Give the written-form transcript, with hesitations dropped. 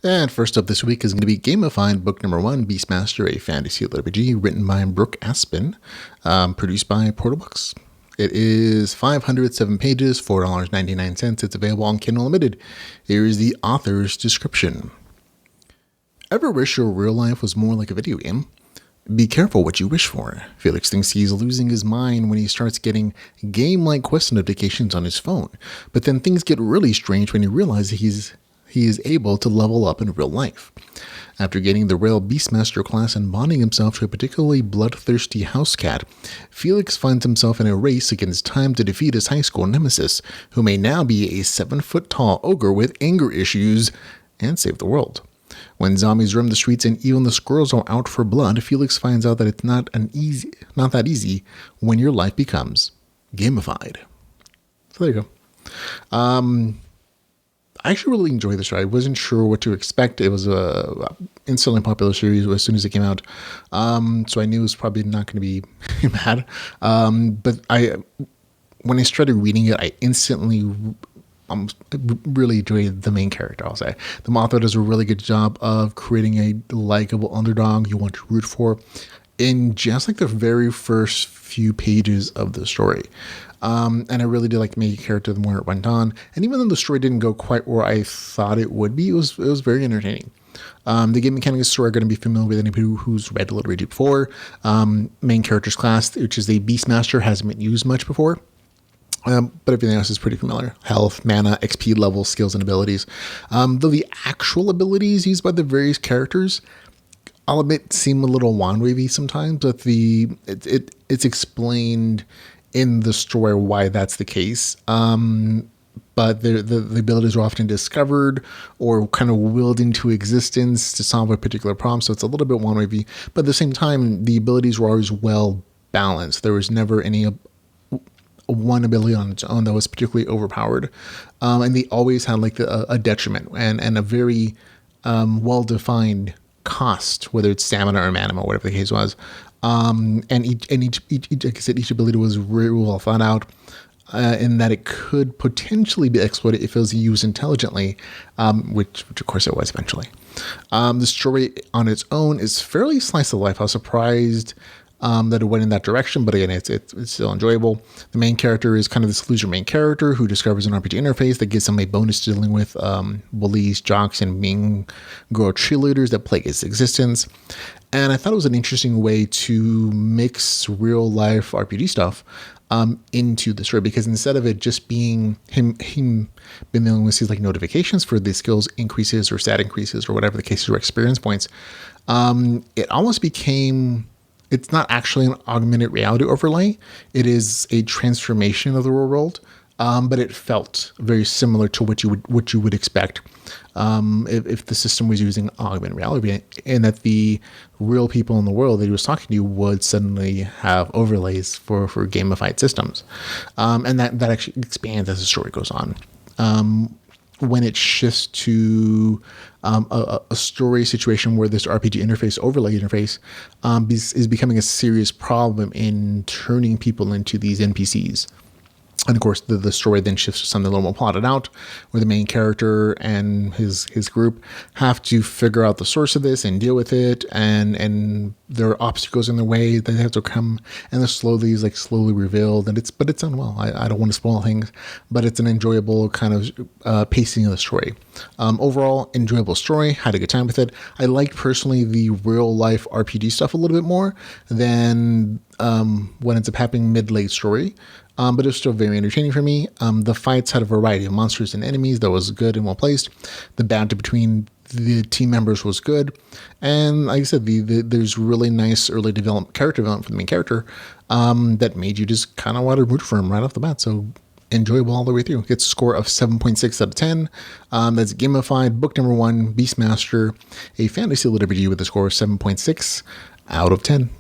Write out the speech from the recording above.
And first up this week is going to be Gamified, book number 1, Beastmaster, a fantasy LitRPG, written by Brooke Aspin, produced by Portal Books. It is 507 pages, $4.99. It's available on Kindle Unlimited. Here is the author's description. Ever wish your real life was more like a video game? Be careful what you wish for. Felix thinks he's losing his mind when he starts getting game-like quest notifications on his phone, but then things get really strange when he realizes he is able to level up in real life. After getting the rare Beastmaster class and bonding himself to a particularly bloodthirsty housecat, Felix finds himself in a race against time to defeat his high school nemesis, who may now be a 7-foot-tall ogre with anger issues, and save the world. When zombies roam the streets and even the squirrels are out for blood, Felix finds out that it's not that easy when your life becomes gamified. So there you go. I actually really enjoyed this show. I wasn't sure what to expect. It was a instantly popular series as soon as it came out, so I knew it was probably not going to be bad. But when I started reading it, I instantly really enjoyed the main character. I'll say the author does a really good job of creating a likable underdog you want to root for in just like the very first few pages of the story. And I really did like the main character the more it went on. And even though the story didn't go quite where I thought it would be, it was very entertaining. The game mechanics story are going to be familiar with anybody who's read LitRPG before. Main character's class, which is a Beastmaster, hasn't been used much before. But everything else is pretty familiar. Health, mana, XP levels, skills, and abilities. Though the actual abilities used by the various characters, I'll admit, seem a little wand-wavy sometimes, but it's explained in the story why that's the case. But the abilities are often discovered or kind of willed into existence to solve a particular problem, so it's a little bit wand-wavy. But at the same time, the abilities were always well balanced. There was never any one ability on its own that was particularly overpowered. And they always had like a detriment and a very well-defined cost, whether it's stamina or mana or whatever the case was. And each like I said, each ability was very well thought out, in that it could potentially be exploited if it was used intelligently, which of course it was eventually. The story on its own is fairly slice of life. I was surprised that it went in that direction, but again, it's still enjoyable. The main character is kind of this loser main character who discovers an RPG interface that gives him a bonus to dealing with bullies, jocks, and mean girl cheerleaders that plague his existence. And I thought it was an interesting way to mix real life RPG stuff into the story, because instead of it just being him being dealing with these like notifications for the skills increases or stat increases or whatever the case is, or experience points, it almost became. It's not actually an augmented reality overlay. It is a transformation of the real world, but it felt very similar to what you would expect if the system was using augmented reality, and that the real people in the world that he was talking to would suddenly have overlays for gamified systems, and that actually expands as the story goes on. When it shifts to a story situation where this RPG interface, overlay interface, is becoming a serious problem in turning people into these NPCs. And of course, the story then shifts to something a little more plotted out, where the main character and his group have to figure out the source of this and deal with it, and there are obstacles in the way that they have to come, and they're slowly revealed, and it's done well. I don't want to spoil things, but it's an enjoyable kind of pacing of the story. Overall, enjoyable story. Had a good time with it. I liked personally the real life RPG stuff a little bit more than what ends up happening mid-late story. But it was still very entertaining for me. The fights had a variety of monsters and enemies that was good and well placed. The banter between the team members was good. And like I said, there's really nice early character development for the main character that made you just kind of want to root for him right off the bat. So enjoyable all the way through. It gets a score of 7.6 out of 10. That's Gamified, book number 1, Beastmaster, a fantasy LitRPG with a score of 7.6 out of 10.